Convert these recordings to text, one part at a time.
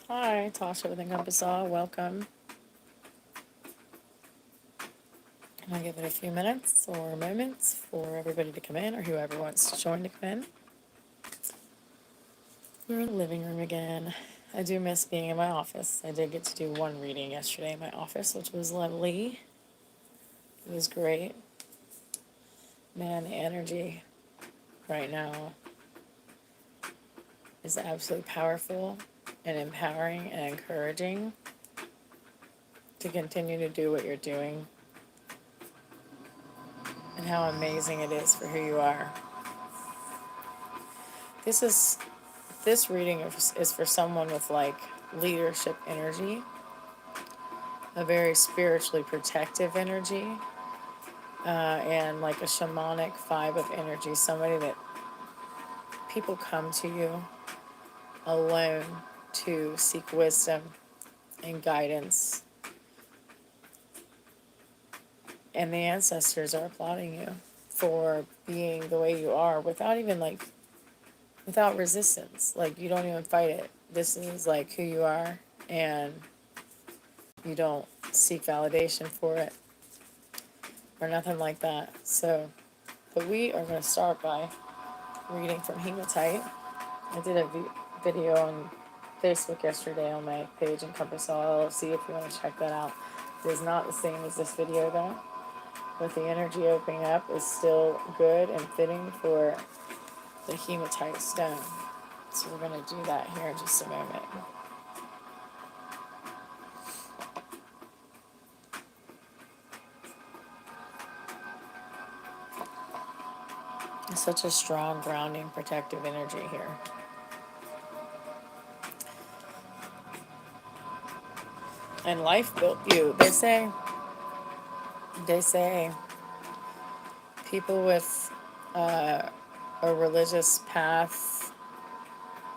Hi, Tasha with Encompass Awe. Welcome. I'll give it a few minutes or moments for everybody to come in, or whoever wants to join to come in. We're in the living room again. I do miss being in my office. I did get to do one reading yesterday in my office, which was lovely. It was great. Man, the energy right now is absolutely powerful and empowering and encouraging to continue to do what you're doing and how amazing it is for who you are. This reading is for someone with like leadership energy, a very spiritually protective energy, and like a shamanic vibe of energy. Somebody that people come to you alone to seek wisdom and guidance, and the ancestors are applauding you for being the way you are without resistance. Like, you don't even fight it. This is like who you are, and you don't seek validation for it or nothing like that. So, but we are going to start by reading from Hematite. I did a video on Facebook yesterday on my page, Encompass Awe LLC, if you want to check that out. It is not the same as this video though, but the energy opening up is still good and fitting for the Hematite stone. So we're going to do that here in just a moment. It's such a strong, grounding, protective energy here. And life built you. They say people with a religious path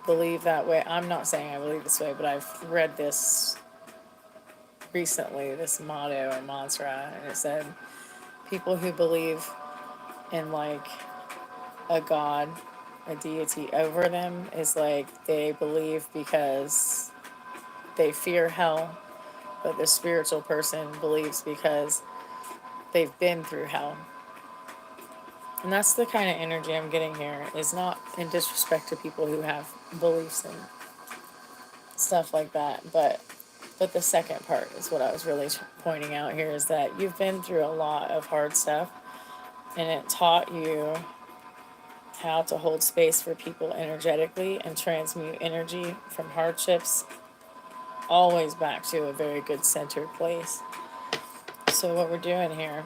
believe that way. I'm not saying I believe this way, but I've read this recently, this motto or mantra, and it said people who believe in like a god, a deity over them is like they believe because they fear hell, but the spiritual person believes because they've been through hell. And that's the kind of energy I'm getting here. Is not in disrespect to people who have beliefs and stuff like that, but the second part is what I was really pointing out here, is that you've been through a lot of hard stuff, and it taught you how to hold space for people energetically and transmute energy from hardships always back to a very good centered place. So what we're doing here,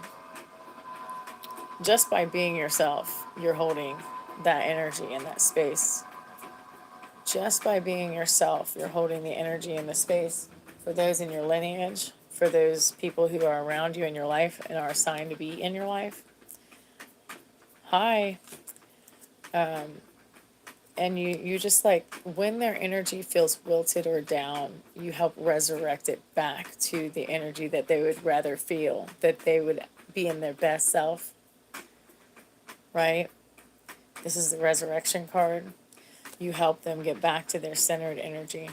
just by being yourself, you're holding that energy in that space. Just by being yourself, you're holding the energy in the space for those in your lineage, for those people who are around you in your life and are assigned to be in your life. Hi. And you just like, when their energy feels wilted or down, you help resurrect it back to the energy that they would rather feel, that they would be in their best self, right? This is the resurrection card. You help them get back to their centered energy.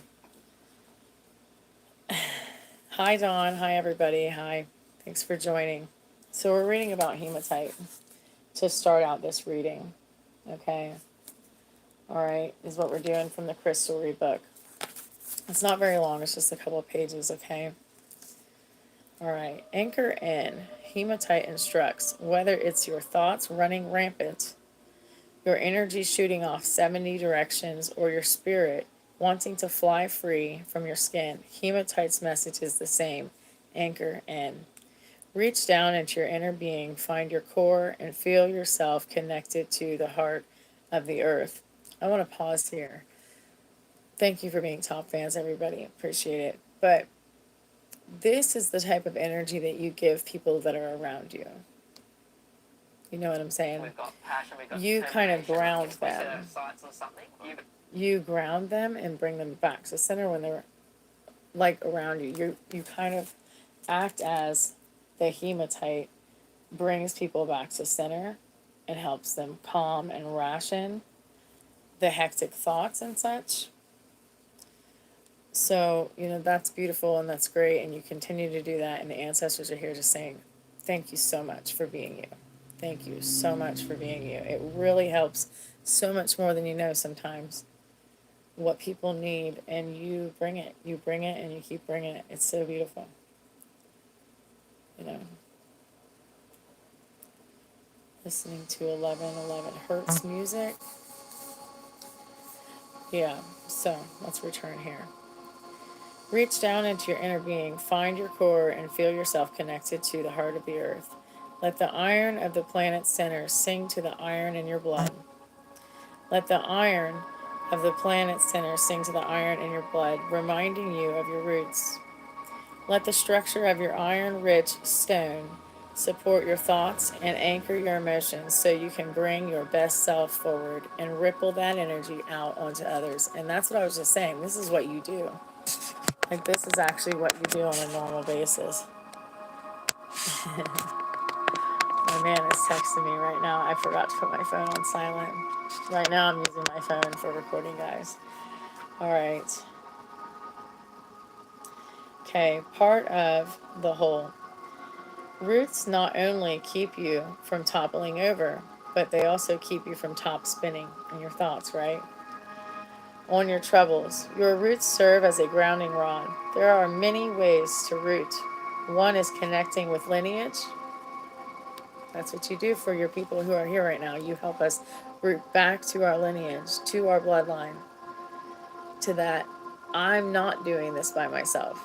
Hi, Dawn. Hi, everybody. Hi. Thanks for joining. So we're reading about hematite to start out this reading. Okay. All right. Is what we're doing from the Crystal Read book. It's not very long. It's just a couple of pages. Okay. All right. Anchor in. Hematite instructs, whether it's your thoughts running rampant, your energy shooting off 70 directions, or your spirit wanting to fly free from your skin, hematite's message is the same. Anchor in. Reach down into your inner being, find your core, and feel yourself connected to the heart of the earth. I want to pause here. Thank you for being top fans, everybody. Appreciate it. But this is the type of energy that you give people that are around you. You know what I'm saying? You kind of ground them. You ground them and bring them back to center when they're like around you. You kind of act as the hematite brings people back to center and helps them calm and ration the hectic thoughts and such. So, that's beautiful and that's great, and you continue to do that, and the ancestors are here just saying, thank you so much for being you. Thank you so much for being you. It really helps so much more than you know sometimes what people need, and you bring it. You bring it, and you keep bringing it. It's so beautiful. You know, listening to 1111 Hertz music. Yeah, so let's return here. Reach down into your inner being, find your core, and feel yourself connected to the heart of the earth. Let the iron of the planet's center sing to the iron in your blood. Let the iron of the planet's center sing to the iron in your blood, reminding you of your roots. Let the structure of your iron-rich stone support your thoughts and anchor your emotions so you can bring your best self forward and ripple that energy out onto others. And that's what I was just saying. This is what you do. Like, this is actually what you do on a normal basis. My man is texting me right now. I forgot to put my phone on silent. Right now I'm using my phone for recording, guys. All right. Okay, part of the whole. Roots not only keep you from toppling over, but they also keep you from top spinning in your thoughts, right? On your troubles. Your roots serve as a grounding rod. There are many ways to root. One is connecting with lineage. That's what you do for your people who are here right now. You help us root back to our lineage, to our bloodline, to that I'm not doing this by myself.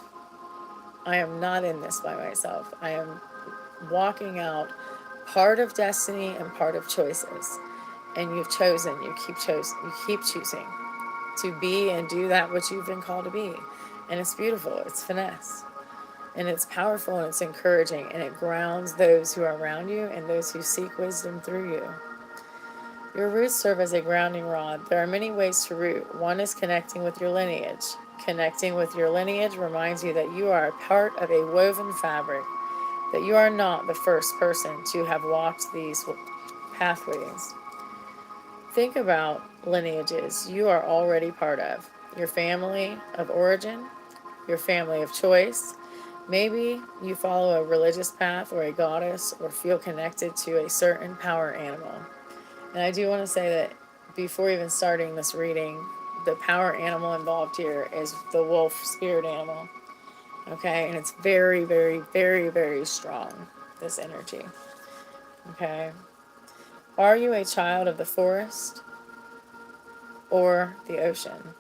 I am not in this by myself. I am walking out part of destiny and part of choices. And you've chosen, you keep choosing to be and do that which you've been called to be. And it's beautiful, it's finesse. And it's powerful and it's encouraging, and it grounds those who are around you and those who seek wisdom through you. Your roots serve as a grounding rod. There are many ways to root. One is connecting with your lineage. Connecting with your lineage reminds you that you are a part of a woven fabric, that you are not the first person to have walked these pathways. Think about lineages you are already part of. Your family of origin, your family of choice. Maybe you follow a religious path or a goddess or feel connected to a certain power animal. And I do want to say that before even starting this reading, the power animal involved here is the wolf spirit animal. Okay, and it's very, very, very, very strong, this energy. Okay. Are you a child of the forest or the ocean?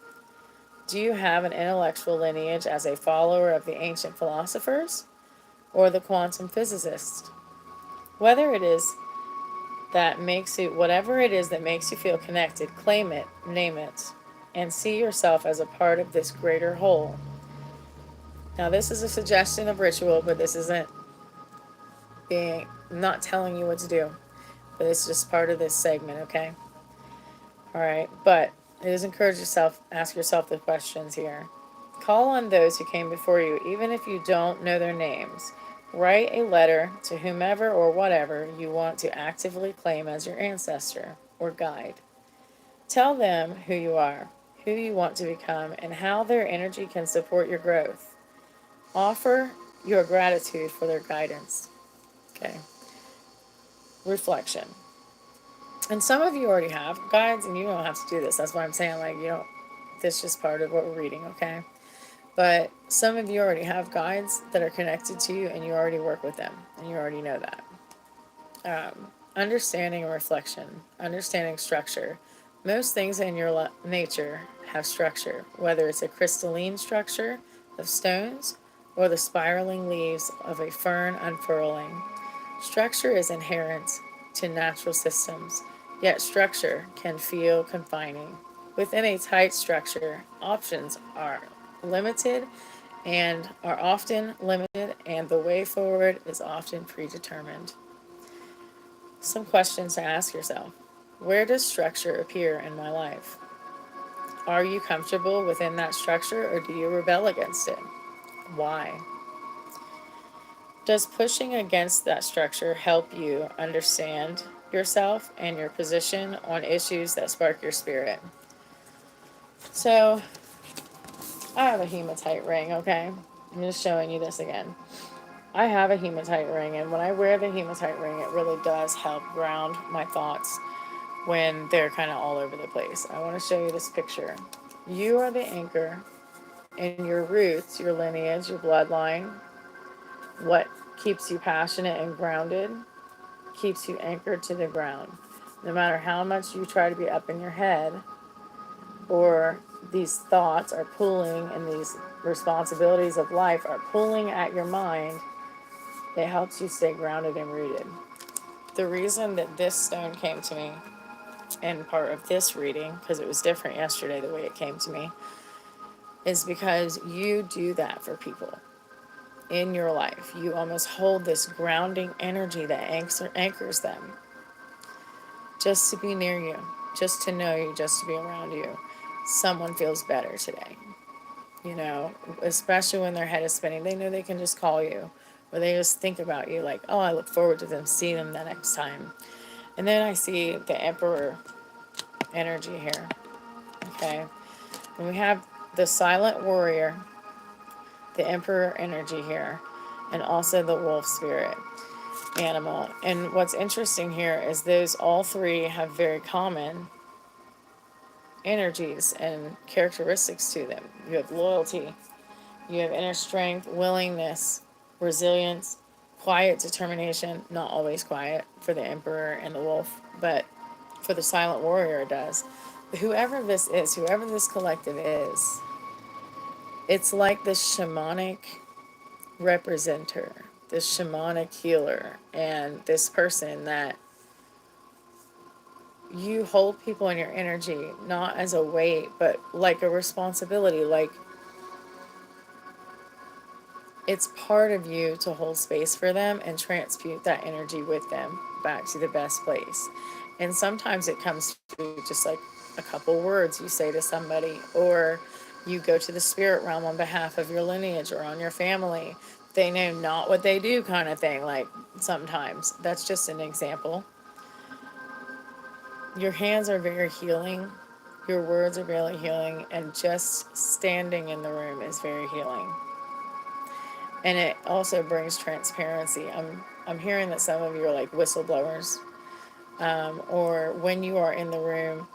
Do you have an intellectual lineage as a follower of the ancient philosophers or the quantum physicists? Whatever it is that makes you feel connected, claim it, name it, and see yourself as a part of this greater whole. Now, this is a suggestion of ritual, but this isn't I'm not telling you what to do, but it's just part of this segment, okay? All right, but it is encourage yourself, ask yourself the questions here. Call on those who came before you, even if you don't know their names. Write a letter to whomever or whatever you want to actively claim as your ancestor or guide. Tell them who you are, who you want to become, and how their energy can support your growth. Offer your gratitude for their guidance. Okay. Reflection. And some of you already have guides, and you don't have to do this. That's why I'm saying, like, you don't, this is just part of what we're reading, okay? But some of you already have guides that are connected to you, and you already work with them, and you already know that. Understanding and reflection, understanding structure. Most things in your nature have structure, whether it's a crystalline structure of stones or the spiraling leaves of a fern unfurling. Structure is inherent to natural systems, yet structure can feel confining. Within a tight structure, options are limited and are often limited, and the way forward is often predetermined. Some questions to ask yourself. Where does structure appear in my life? Are you comfortable within that structure, or do you rebel against it? Why? Does pushing against that structure help you understand yourself and your position on issues that spark your spirit? So, I have a hematite ring, okay? I'm just showing you this again. I have a hematite ring, and when I wear the hematite ring, it really does help ground my thoughts when they're kind of all over the place. I want to show you this picture. You are the anchor, and your roots, your lineage, your bloodline, what keeps you passionate and grounded, keeps you anchored to the ground. No matter how much you try to be up in your head, or these thoughts are pulling, and these responsibilities of life are pulling at your mind, it helps you stay grounded and rooted. The reason that this stone came to me in part of this reading, because it was different yesterday the way it came to me, is because you do that for people in your life. You almost hold this grounding energy that anchors them just to be near you, just to know you, just to be around you. Someone feels better today, you know, especially when their head is spinning. They know they can just call you, or they just think about you like, oh, I look forward to them seeing them the next time. And then I see the Emperor energy here, okay? And we have the Silent Warrior, the Emperor energy here, and also the Wolf Spirit animal. And what's interesting here is those all three have very common energies and characteristics to them. You have loyalty, you have inner strength, willingness, resilience, quiet determination, not always quiet for the Emperor and the Wolf, but for the Silent Warrior it does. But whoever this is, whoever this collective is, it's like this shamanic representer, this shamanic healer, and this person that you hold people in your energy not as a weight, but like a responsibility. Like it's part of you to hold space for them and transmute that energy with them back to the best place. And sometimes it comes through just like a couple words you say to somebody, or you go to the spirit realm on behalf of your lineage or on your family. They know not what they do, kind of thing. Like sometimes that's just an example. Your hands are very healing, your words are very healing, and just standing in the room is very healing. And it also brings transparency. I'm hearing that some of you are like whistleblowers, or when you are in the room,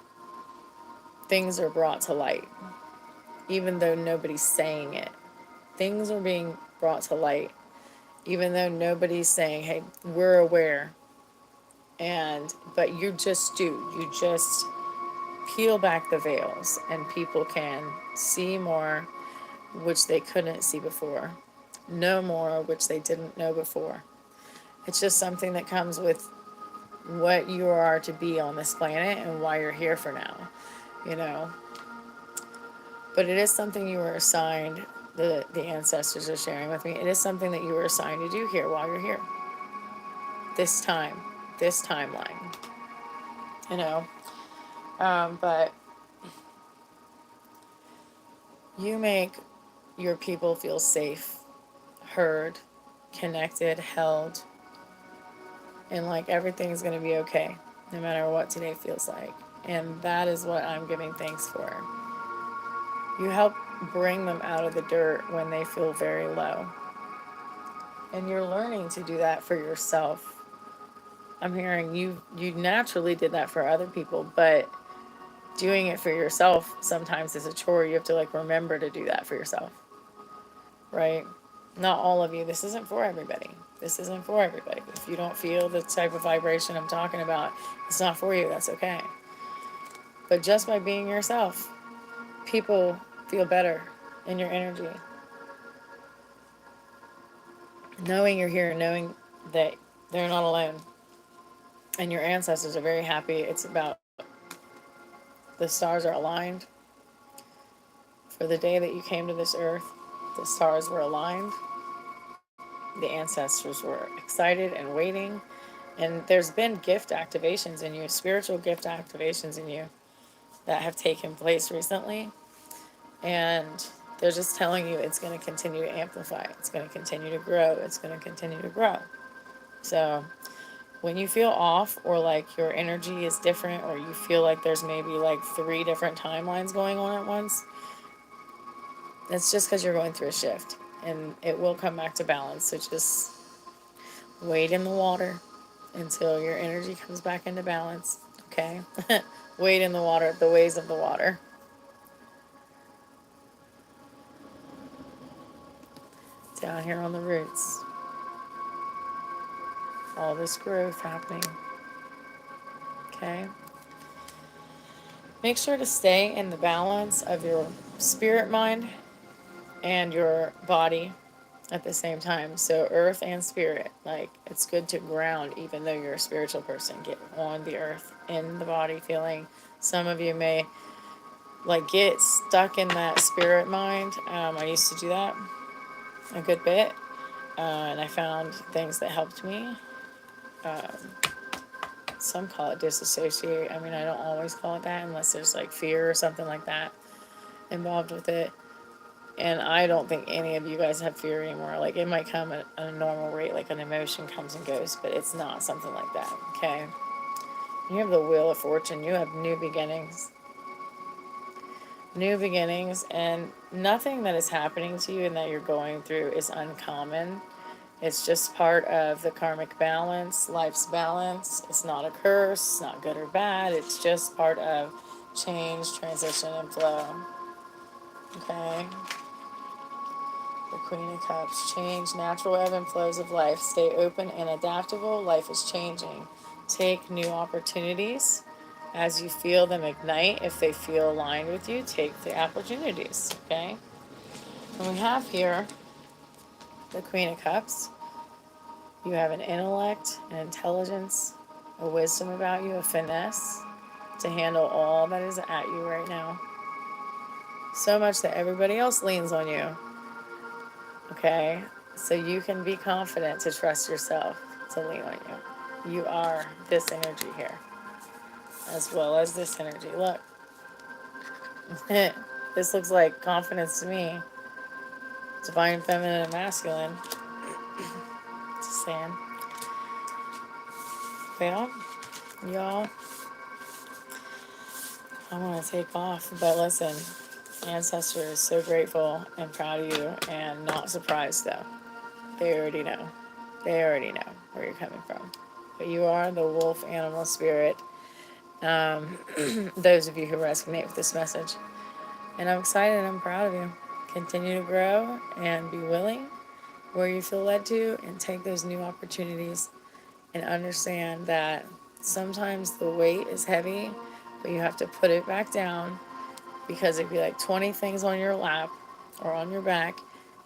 things are brought to light, even though nobody's saying it. Things are being brought to light, even though nobody's saying, "Hey, we're aware." And but you just do. You just peel back the veils, and people can see more, which they couldn't see before, know more, which they didn't know before. It's just something that comes with what you are to be on this planet and why you're here for now, you know. But it is something you were assigned, the ancestors are sharing with me. It is something that you were assigned to do here while you're here. This time, this timeline, you know. But you make your people feel safe, heard, connected, held, and like everything's going to be okay, no matter what today feels like. And that is what I'm giving thanks for. You help bring them out of the dirt when they feel very low. And you're learning to do that for yourself. I'm hearing you naturally did that for other people, but doing it for yourself sometimes is a chore. You have to like remember to do that for yourself. Right? Not all of you. This isn't for everybody. This isn't for everybody. If you don't feel the type of vibration I'm talking about, it's not for you. That's okay. But just by being yourself, people feel better in your energy. Knowing you're here, knowing that they're not alone, and your ancestors are very happy. It's about the stars are aligned for the day that you came to this earth. The stars were aligned. The ancestors were excited and waiting. And there's been gift activations in you, spiritual gift activations in you that have taken place recently. And they're just telling you it's going to continue to amplify. It's going to continue to grow. It's going to continue to grow. So when you feel off, or like your energy is different, or you feel like there's maybe like 3 different timelines going on at once, It's just because you're going through a shift, and it will come back to balance. So just wade in the water until your energy comes back into balance. Okay? Wade in the water, the ways of the water. Down here on the roots. All this growth happening. Okay? Make sure to stay in the balance of your spirit mind and your body at the same time. So earth and spirit, like it's good to ground even though you're a spiritual person. Get on the earth, in the body, feeling. Some of you may like get stuck in that spirit mind. I used to do that a good bit, and I found things that helped me. Some call it disassociate. I mean, I don't always call it that unless there's like fear or something like that involved with it. And I don't think any of you guys have fear anymore. Like, it might come at a normal rate, like an emotion comes and goes, but it's not something like that, okay? You have the Wheel of Fortune. You have new beginnings. New beginnings, and nothing that is happening to you and that you're going through is uncommon. It's just part of the karmic balance, life's balance. It's not a curse, it's not good or bad. It's just part of change, transition, and flow, okay? The Queen of Cups. Change, natural ebb and flows of life. Stay open and adaptable. Life is changing. Take new opportunities as you feel them ignite. If they feel aligned with you, take the opportunities, okay? And we have here the Queen of Cups. You have an intellect, an intelligence, a wisdom about you, a finesse to handle all that is at you right now. So much that everybody else leans on you. Okay? So you can be confident to trust yourself to lean on you. You are this energy here, as well as this energy. Look. This looks like confidence to me. Divine feminine and masculine. Just saying. Well, y'all, I'm going to take off. But listen, Ancestor is so grateful and proud of you and not surprised, though. They already know. They already know where you're coming from. But you are the wolf animal spirit. Those of you who resonate with this message. And I'm excited and I'm proud of you. Continue to grow and be willing where you feel led to and take those new opportunities and understand that sometimes the weight is heavy, but you have to put it back down because it'd be like 20 things on your lap or on your back.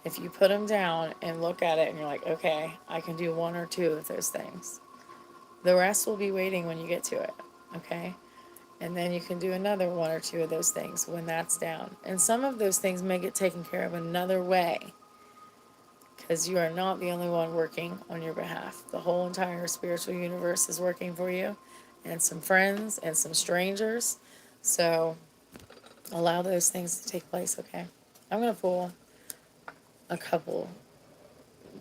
If you put them down and look at it and you're like, okay, I can do one or two of those things. The rest will be waiting when you get to it, okay? And then you can do another one or two of those things when that's down. And some of those things may get taken care of another way because you are not the only one working on your behalf. The whole entire spiritual universe is working for you, and some friends and some strangers. So allow those things to take place, okay? I'm going to pull a couple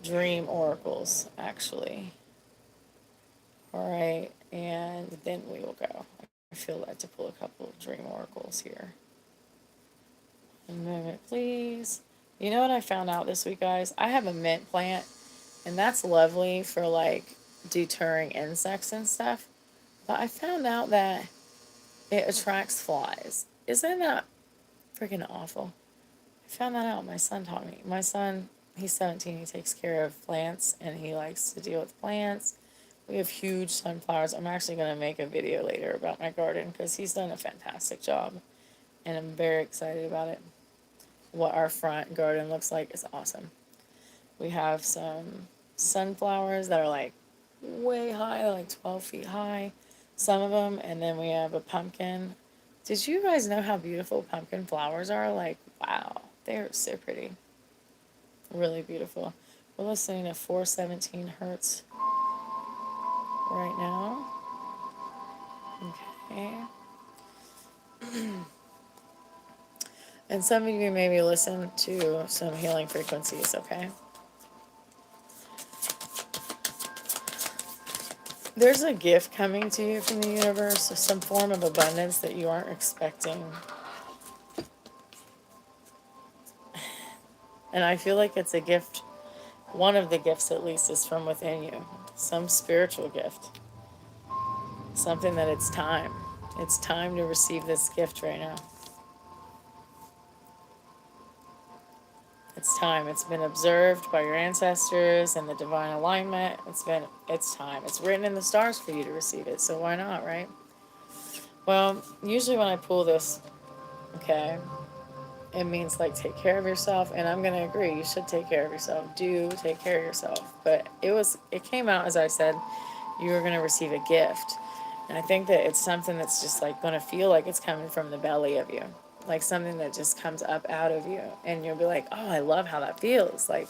dream oracles, actually. All right, and then we will go. I feel led to pull a couple of dream oracles here. A moment, please. You know what I found out this week, guys? I have a mint plant, and that's lovely for like deterring insects and stuff. But I found out that it attracts flies. Isn't that freaking awful? I found that out. My son taught me. My son, he's 17. He takes care of plants, and he likes to deal with plants. We have huge sunflowers. I'm actually going to make a video later about my garden because he's done a fantastic job, and I'm very excited about it. What our front garden looks like is awesome. We have some sunflowers that are like way high, they're like 12 feet high, some of them, and then we have a pumpkin. Did you guys know how beautiful pumpkin flowers are? Like, wow, they're so pretty. Really beautiful. We're listening to 417 hertz right now. Okay. And some of you maybe listen to some healing frequencies, okay? There's a gift coming to you from the universe, some form of abundance that you aren't expecting. And I feel like it's a gift. One of the gifts, at least, is from within you. Some spiritual gift. Something that it's time. It's time to receive this gift right now. It's time. It's been observed by your ancestors and the divine alignment. It's time. It's written in the stars for you to receive it. So why not, right? Well, usually when I pull this, okay, it means like take care of yourself, and I'm gonna agree, you should take care of yourself. Do take care of yourself. But it came out, as I said, you were gonna receive a gift. And I think that it's something that's just like gonna feel like it's coming from the belly of you. Like something that just comes up out of you. And you'll be like, oh, I love how that feels. Like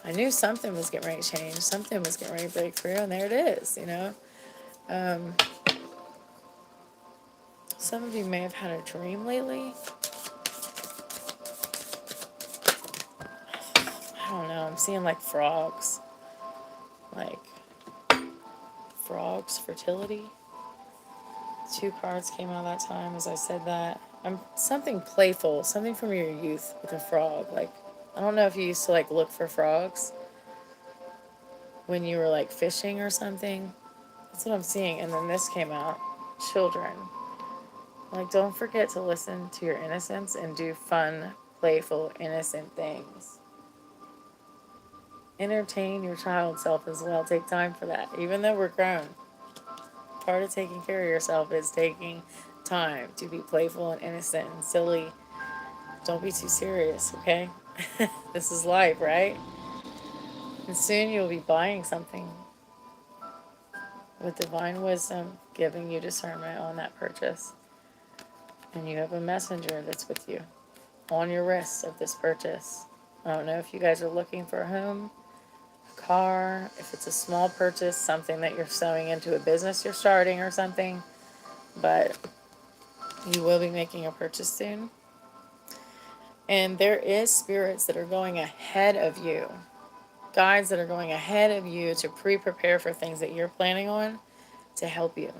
I knew something was getting ready to change, something was getting ready to break through, and there it is, you know? Some of you may have had a dream lately. I don't know, I'm seeing like frogs. Like frogs, fertility. 2 cards came out that time as I said that. Something playful, something from your youth with a frog. Like, I don't know if you used to like look for frogs when you were like fishing or something. That's what I'm seeing. And then this came out. Children. Like, don't forget to listen to your innocence and do fun, playful, innocent things. Entertain your child self as well. Take time for that. Even though we're grown, part of taking care of yourself is taking time to be playful and innocent and silly. Don't be too serious, okay? This is life, right? And soon you'll be buying something with divine wisdom giving you discernment on that purchase. And you have a messenger that's with you on your wrist of this purchase. I don't know if you guys are looking for a home, a car, if it's a small purchase, something that you're sewing into a business you're starting or something, but you will be making a purchase soon. And there is spirits that are going ahead of you, guides that are going ahead of you to pre-prepare for things that you're planning on to help you.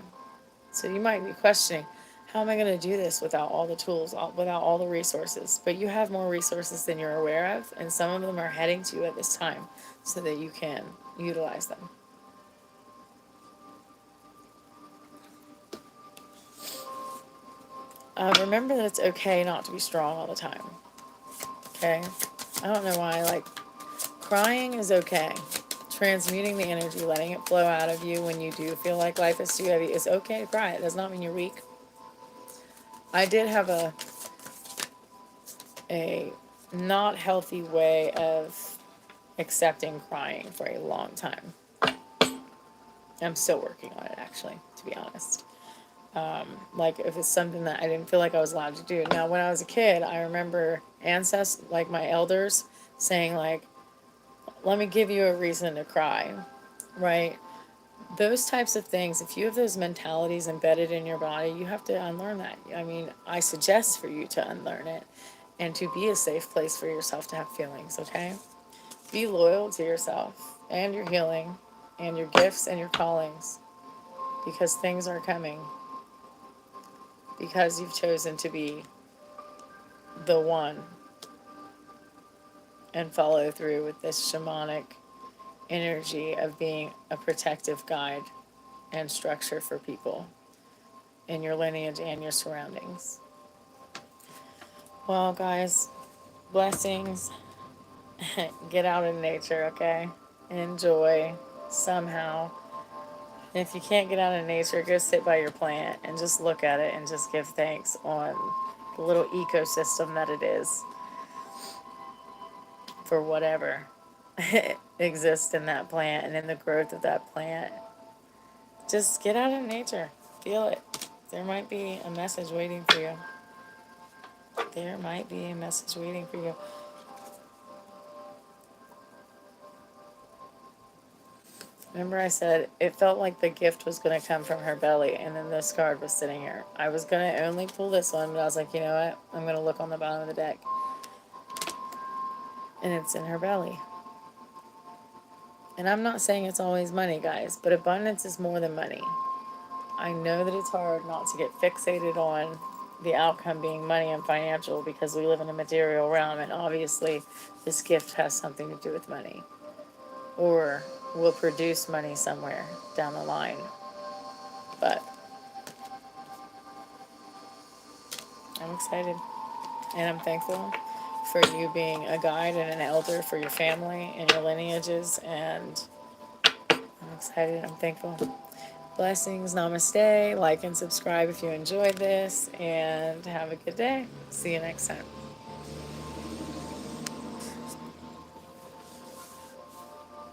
So you might be questioning, how am I going to do this without all the tools, without all the resources? But you have more resources than you're aware of, and some of them are heading to you at this time so that you can utilize them. Remember that it's okay not to be strong all the time. Okay? I don't know why, like, crying is okay. Transmuting the energy, letting it flow out of you when you do feel like life is too heavy. It's okay to cry. It does not mean you're weak. I did have a not healthy way of accepting crying for a long time. I'm still working on it, actually, to be honest. Like, if it's something that I didn't feel like I was allowed to do. Now, when I was a kid, I remember ancestors, like my elders, saying, like, let me give you a reason to cry, right? Those types of things, if you have those mentalities embedded in your body, you have to unlearn that. I mean, I suggest for you to unlearn it and to be a safe place for yourself to have feelings, okay? Be loyal to yourself and your healing and your gifts and your callings, because things are coming, because you've chosen to be the one and follow through with this shamanic energy of being a protective guide and structure for people in your lineage and your surroundings. Well, guys, blessings. Get out in nature, okay? Enjoy somehow. And if you can't get out in nature, go sit by your plant and just look at it and just give thanks on the little ecosystem that it is for whatever exists in that plant and in the growth of that plant. Just get out in nature. Feel it. There might be a message waiting for you. There might be a message waiting for you. Remember I said it felt like the gift was going to come from her belly, and then this card was sitting here. I was going to only pull this one, but I was like, you know what? I'm going to look on the bottom of the deck. And it's in her belly. And I'm not saying it's always money, guys, but abundance is more than money. I know that it's hard not to get fixated on the outcome being money and financial, because we live in a material realm, and obviously this gift has something to do with money, or will produce money somewhere down the line. But I'm excited, and I'm thankful for you being a guide and an elder for your family and your lineages, and I'm excited. I'm thankful. Blessings. Namaste. Like and subscribe if you enjoyed this, and have a good day. See you next time.